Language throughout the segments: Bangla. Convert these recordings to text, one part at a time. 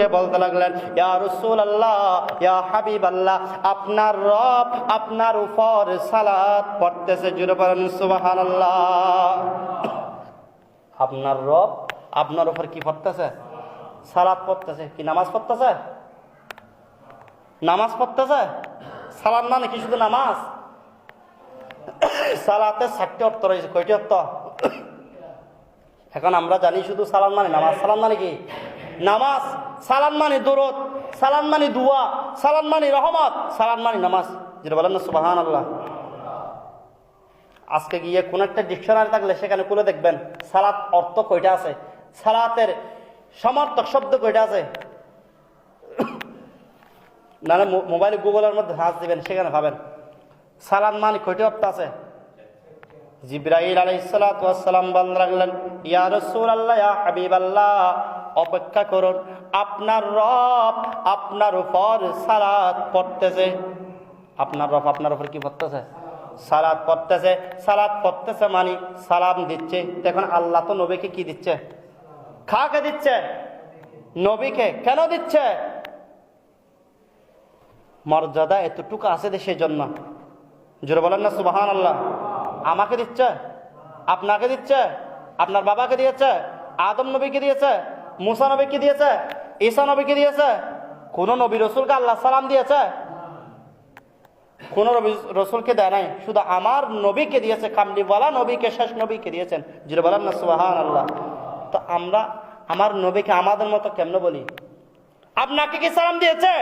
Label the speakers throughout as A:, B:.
A: রাসূলকে বলতে লাগলেন, ইয়া রাসূলুল্লাহ, ইয়া হাবিবাল্লাহ, আপনার রব আপনার উপর সালাত পড়তেছে। জোরে বলেন সুবহানাল্লাহ। আপনার রব আপনার উপর কি পড়তেছে? সালাত পড়তেছে। কি নামাজ পড়তেছে? নামাজ পড়তেছে। সালাত মানে কি শুধু নামাজ? সালাতে 4টি অর্থ রয়েছে। কয়টি অর্থ? এখন আমরা জানি শুধু সালাম মানে নামাজ। সালাম মানে কি? নামাজ। সালাম মানে দরুদ, সালাম মানে দুয়া, সালাম মানে রহমত, সালাম মানে নামাজ। যেটা বলেন না সুবহানাল্লাহ। আজকে গিয়ে কোন একটা ডিকশনারি থাকলে সেখানে খুলে দেখবেন সালাত অর্থ কয়টা আছে, সালাতের সমর্থক শব্দ কয়টা আছে। নাহলে মোবাইলে গুগলের মধ্যে সার্চ দিবেন, সেখানে পাবেন সালাম মানে কয়টি অর্থ আছে। জিবরাইল আলাইহিস সালাতু ওয়াস সালাম বলতে লাগলেন, ইয়া রাসূলুল্লাহ, ইয়া হাবিবাল্লাহ, অপেক্ষা করুন, আপনার রব আপনার উপর সালাত পড়তেছে। আপনার রব আপনার উপর কি পড়তেছে? সালাত পড়তেছে। সালাত পড়তেছে মানে সালাম দিচ্ছে। দেখুন আল্লাহ তো নবীকে কি দিচ্ছে? কাকে দিচ্ছে? নবীকে। কেন দিচ্ছে? মর্যাদা এতটুকু আছে দেশের জন্য। জোরে বলেন না সুবহানাল্লাহ। আমাকে দিচ্ছে, আপনাকে দিচ্ছে, আপনার বাবাকে দিয়েছে, আদম নবীকে দিয়েছে, মুসা নবীকে দিয়েছে, ঈসা নবীকে দিয়েছে। কোন নবী রসুলকে আল্লাহ সালাম দিয়েছে? কোন নবী রসুলকে দেয় নাই, শুধু আমার নবীকে দিয়েছে। কামলিওয়ালা নবীকে, শেষ নবীকে দিয়েছেন। জোরে বলেন না সুবহানাল্লাহ। তো আমরা আমার নবীকে আমাদের মতো কেমনে বলি? আপনাকে কি সালাম দিয়েছে?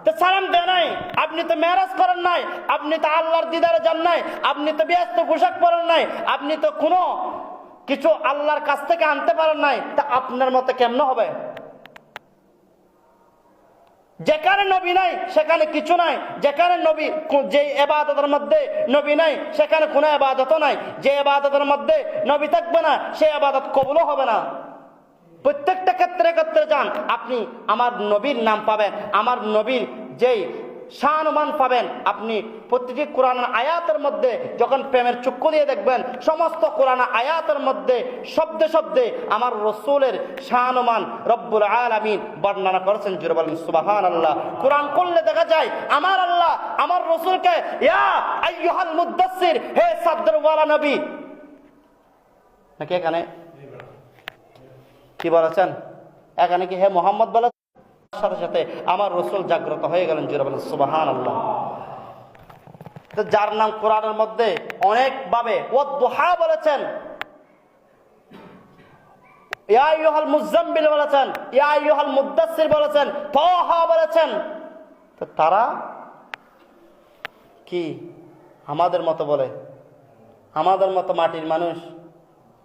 A: তো সালাম দেয় নাই। আপনি তো মেরাজ করেন নাই, আপনি তো আল্লাহর দিদারে যান নাই, আপনি তো ব্যস্ত পোশাক পরেন নাই, আপনি তো কোনো কিছু আল্লাহর কাছ থেকে আনতে পারেন নাই। তা আপনার মতে কেমন হবে? যেখানে নবী নাই সেখানে কিছু নাই। যেখানে নবী, যে ইবাদতের মধ্যে নবী নাই সেখানে কোনো ইবাদতও নাই। যে ইবাদতের মধ্যে নবী থাকবে না সে ইবাদত কবুলও হবে না। প্রত্যেকটা ক্ষেত্রে ক্ষেত্রে যান, আপনি আমার নবীর নাম পাবেন, আমার নবীর যেই শানমান পাবেন। আপনি প্রতিটি কোরআন আয়াতের মধ্যে যখন প্রেমের চক্ষু দিয়ে দেখবেন, সমস্ত কোরআন আয়াতের মধ্যে শব্দে শব্দে আমার রসুলের শানমান রব্বুল আলামিন বর্ণনা করেছেন। জোরে বলেন সুবহানাল্লাহ। কোরআন করলে দেখা যায় আমার আল্লাহ আমার রসুলকে ইয়া আইয়ুহাল মুদ্দাসসির, হে চাদরওয়ালা নবী, নাকি এখানে কি বলেছেন? এখানে কি হে মোহাম্মদ বলে? সাথে সাথে আমার রসুল জাগ্রত হয়ে গেলেন। জোরে বলেন সুবহানাল্লাহ। তো যার নাম কোরআনের মধ্যে অনেক ভাবে ওয়াদ-দুহা বলেছেন, ইয়া আইয়ুহাল মুযাম্মিল বলেছেন, ইয়া আইয়ুহাল মুদ্দাসসির বলেছেন, তাহা বলেছেন। তো তারা কি আমাদের মতো বলে? আমাদের মতো মাটির মানুষ,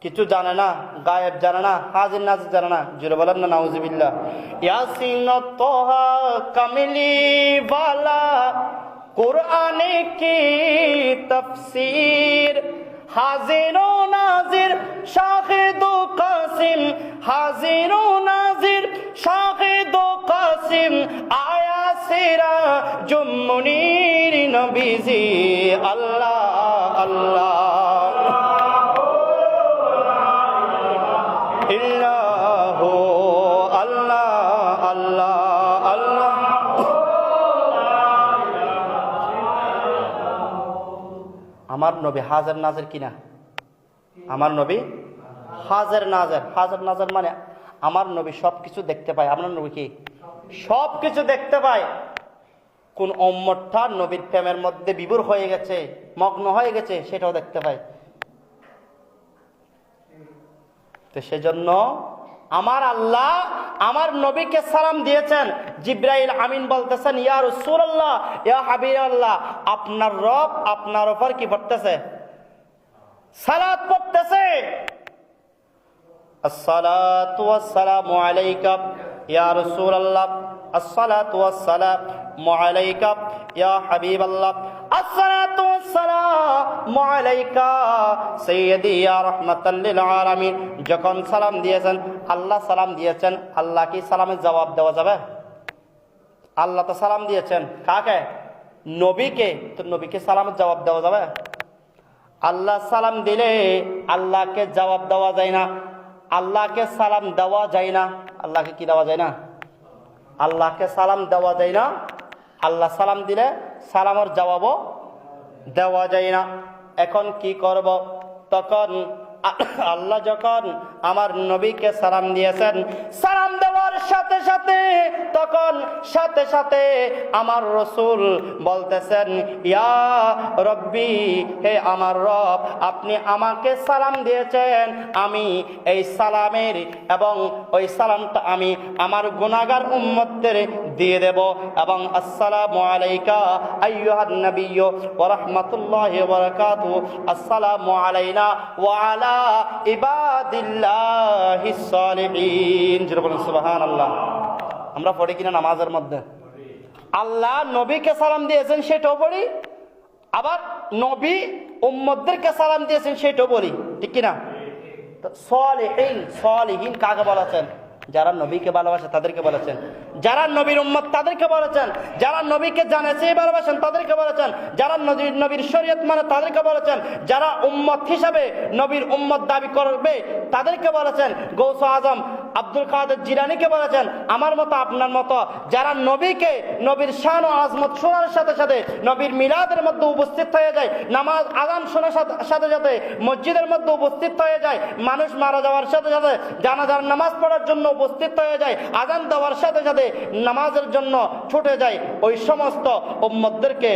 A: কিছু জানে না, গায়েব জানে না, হাজির নাজির জানে না। জোরে বলেন না নাউজুবিল্লাহ। ইয়াসিন তোহা কামিলি ওয়ালা কুরআনে কি তাফসীর, হাজির ও নাজির শাহিদ ও কাসিম, হাজির ও নাজির শাহিদ ও কাসিম, আয়া সিরা জুমুনির নবীজি। আল্লাহ আল্লাহ আমার নবী হাজার নাজের কিনা? আমার নবী হাজার নাজের। হাজার নাজের মানে আমার নবী সবকিছু দেখতে পায়। আপনার নবী কি সবকিছু দেখতে পায়? কোন উম্মতটা নবীর প্রেমের মধ্যে বিভোর হয়ে গেছে, মগ্ন হয়ে গেছে, সেটাও দেখতে পায়। তো সেজন্য আমার আল্লাহ আমার নবীকে সালাম দিয়েছেন। জিবরাইল আমিন বলতেছেন, ইয়া রাসূলুল্লাহ, ইয়া হাবিবাল্লাহ, আপনার রব আপনার উপর কি পড়তেছে? সালাত পড়তেছে। আসসালাতু ওয়াসসালামু আলাইকা ইয়া রাসূলুল্লাহ, আসসালাতু ওয়াসসালামু আলাইকা ইয়া হাবিবাল্লাহ, আসসালাতু ওয়াসসালামু আলাইকা সাইয়্যিদি ইয়া রাহমাতাল লিল আলামিন। যখন সালাম দিয়েছেন, আল্লাহ সালাম দিয়েছেন, আল্লাহ কি সালামের জবাব দেওয়া যাবে? আল্লাহ তো সালাম দিয়েছেন কাকে? নবীকে। তো নবীকে সালামের জবাব দেওয়া যাবে? আল্লাহ সালাম দিলে আল্লাহকে জবাব দেওয়া যায় না, আল্লাহকে সালাম দেওয়া যায় না। আল্লাহকে কি দেওয়া যায় না? আল্লাহকে সালাম দেওয়া যায় না, আল্লাহ সালাম দিলে সালামের জবাবও দেওয়া যায় না। এখন কি করব? তখন আল্লাহ যখন আমার নবীকে সালাম দিয়েছেন, সালাম দেওয়ার সাথে সাথে তখন সাথে সাথে আমার রসুল বলতেছেন, ইয়া রব্বি, হে আমার রব, আপনি আমাকে সালাম দিয়েছেন, আমি এই সালামের এবং ওই সালামটা আমি আমার গুনাহগার উম্মতদের দিয়ে দেব। এবং আসসালামু আলাইকা আইয়ুহান নাবিয়্যু ওয়া রাহমাতুল্লাহি ওয়া বারাকাতুহু, আসসালামু আলাইনা ওয়া আলা ইবাদিল্লাহিস সালিহিন। সুবহানাল্লাহ। আমরা পড়ি কিনা নামাজের মধ্যে? আল্লাহ নবীকে সালাম দিয়েছেন সেটাও পড়ি, আবার নবী উম্মতদেরকে সালাম দিয়েছেন সেটাও বলি, ঠিক কিনা? সালিহিন, সালিহিন কাকে বলেছেন? যারা নবীকে ভালোবাসে তাদেরকে বলেছেন, যারা নবীর উম্মত তাদেরকে বলেছেন, যারা নবীকে জানে সেই ভালোবাসেন তাদেরকে বলেছেন, যারা নবীর শরীয়ত মানে তাদেরকে বলেছেন, যারা উম্মত হিসাবে নবীর উম্মত দাবি করবে তাদেরকে বলেছেন। গৌস আজম আব্দুল কাদের জিলানীকে বলেছেন, আমার মতো আপনার মতো যারা নবীকে, নবীর শান ও আজমত শোনার সাথে সাথে নবীর মিলাদের মধ্যে উপস্থিত হয়ে যায়, নামাজ আযান শোনার সাথে সাথে মসজিদের মধ্যে উপস্থিত হয়ে যায়, মানুষ মারা যাওয়ার সাথে সাথে জানাজার নামাজ পড়ার জন্য উপস্থিত হয়ে যায়, আযান দেওয়ার সাথে সাথে নামাজের জন্য ছুটে যায়, ওই সমস্ত উম্মতদেরকে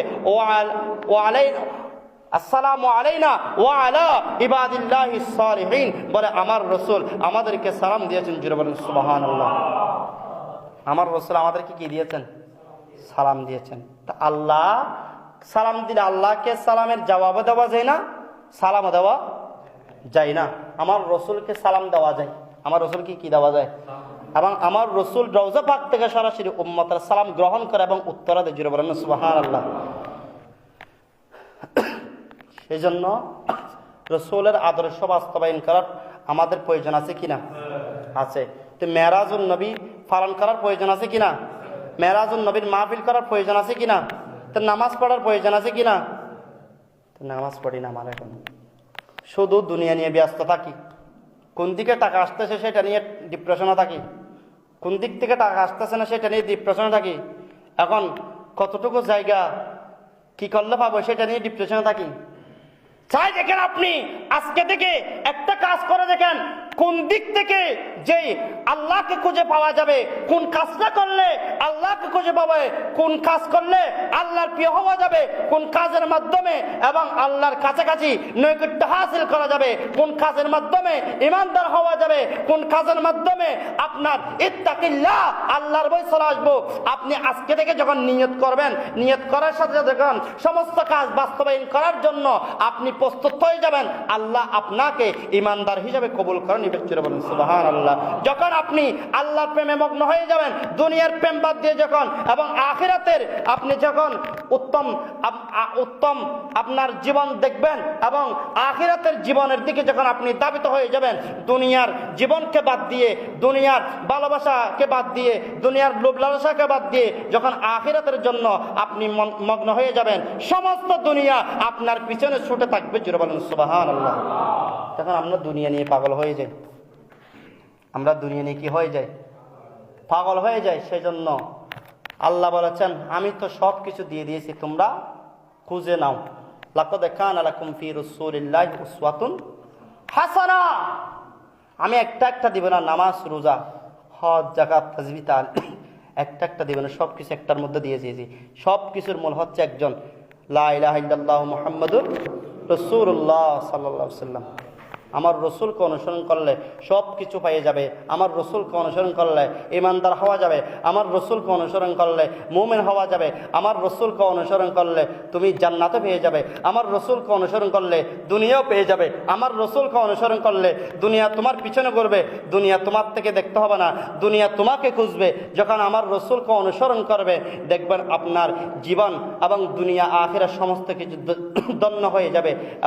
A: আসসালামু আলাইনা ওয়া আলা ইবাদিল্লাহিস সালিহিন বলে আমার রাসূল আমাদেরকে সালাম দিয়েছেন। জোরে বলেন সুবহানাল্লাহ। আমার রাসূল আমাদেরকে কি দিয়েছেন? সালাম দিয়েছেন। তা আল্লাহ সালাম দিলে আল্লাহকে সালামের জবাব দেওয়া যায় না, সালাম দেওয়া যায় না। আমার রাসূলকে সালাম দেওয়া যায়, আমার রাসূলকে কি দেওয়া যায়? এবং আমার রাসূল রওজা পাক থেকে সরাসরি উম্মতের সালাম গ্রহণ করে এবং উত্তর দেয়। জোরে বলেন সুবহানাল্লাহ। সেই জন্য রাসূলের আদর্শ বাস্তবায়ন করার আমাদের প্রয়োজন আছে কিনা? আছে। তো মেরাজুন নবী পালন করার প্রয়োজন আছে কিনা? মেরাজুন নবীর মাহফিল করার প্রয়োজন আছে কিনা? তো নামাজ পড়ার প্রয়োজন আছে কিনা? তো নামাজ পড়ি না, আমার এখন শুধু দুনিয়া নিয়ে ব্যস্ত থাকি, কোন দিকে টাকা আসতেছে সেটা নিয়ে ডিপ্রেশনে থাকি, কোন দিক থেকে টাকা আসতেছে না সেটা নিয়ে ডিপ্রেশনে থাকি, এখন কতটুকু জায়গা কি করলে পাবো সেটা নিয়ে ডিপ্রেশনে থাকি। চাই দেখেন আপনি আজকে থেকে একটা কাজ করে দেখেন কোন দিক থেকে যে আল্লাহকে খুঁজে পাওয়া যাবে, কোন কাজটা করলে আল্লাহকে খুঁজে পাবে, কোন কাজ করলে আল্লাহর প্রিয় হওয়া যাবে, কোন কাজের মাধ্যমে এবং আল্লাহর কাছাকাছি নৈকট্য হাসিল করা যাবে, কোন কাজের মাধ্যমে ইমানদার হওয়া যাবে, কোন কাজের মাধ্যমে আপনার ইত্তাকিল্লাহ আল্লাহর ভয় চলে আসবো। আপনি আজকে থেকে যখন নিয়ত করবেন, নিয়ত করার সাথে সাথে যখন সমস্ত কাজ বাস্তবায়ন করার জন্য আপনি প্রস্তুত হয়ে যাবেন, আল্লাহ আপনাকে ইমানদার হিসেবে কবুল করেন। বলেন সুবহানাল্লাহ। যখন আপনি আল্লাহর প্রেমে মগ্ন হয়ে যাবেন, দুনিয়ার প্রেম বাদ দিয়ে যখন, এবং আখিরাতের আপনি যখন উত্তম আপনার জীবন দেখবেন এবং আখিরাতের জীবনের দিকে যখন আপনি ধাবিত হয়ে যাবেন, দুনিয়ার জীবনকে বাদ দিয়ে, দুনিয়ার ভালোবাসাকে বাদ দিয়ে, দুনিয়ার লোভ লালসাকে বাদ দিয়ে যখন আখিরাতের জন্য আপনি মগ্ন হয়ে যাবেন, সমস্ত দুনিয়া আপনার পিছনে ছুটে থাকবে। জোরে বলেন সুবহানাল্লাহ। তখন আমরা দুনিয়া নিয়ে পাগল হয়ে যাই, আমরা দুনিয়া নিয়ে কি হয়ে যাই? পাগল হয়ে যাই। সেই জন্য আল্লাহ বলেছেন, আমি তো সব কিছু দিয়ে দিয়েছি, তোমরা খুঁজে নাও। লাকাদ কানা লাকুম ফি রাসূলিল্লাহি উসওয়াতুন হাসানা। আমি একটা দিব না, নামাজ, রোজা, হজ, যাকাত, তাসবিহ, তাহলিল একটা দিব না, সব কিছু একটার মধ্যে দিয়ে দিয়েছি। সব কিছুর মূল হচ্ছে একজন, লা ইলাহা ইল্লাল্লাহু মুহাম্মাদুর রাসূলুল্লাহ সাল্লাল্লাহু আলাইহি ওয়াসাল্লাম। আমার রসুলকে অনুসরণ করলে সব কিছু পেয়ে যাবে। আমার রসুলকে অনুসরণ করলে ইমানদার হওয়া যাবে। আমার রসুলকে অনুসরণ করলে মুমিন হওয়া যাবে। আমার রসুলকে অনুসরণ করলে তুমি জান্নাতে পেয়ে যাবে। আমার রসুলকে অনুসরণ করলে দুনিয়াও পেয়ে যাবে। আমার রসুলকে অনুসরণ করলে দুনিয়া তোমার পিছনে ঘুরবে, দুনিয়া তোমার থেকে দেখতে হবে না, দুনিয়া তোমাকে খুঁজবে। যখন আমার রসুলকে অনুসরণ করবে, দেখবেন আপনার জীবন এবং দুনিয়া আখিরা সমস্ত কিছু ধন্য হয়ে যাবে।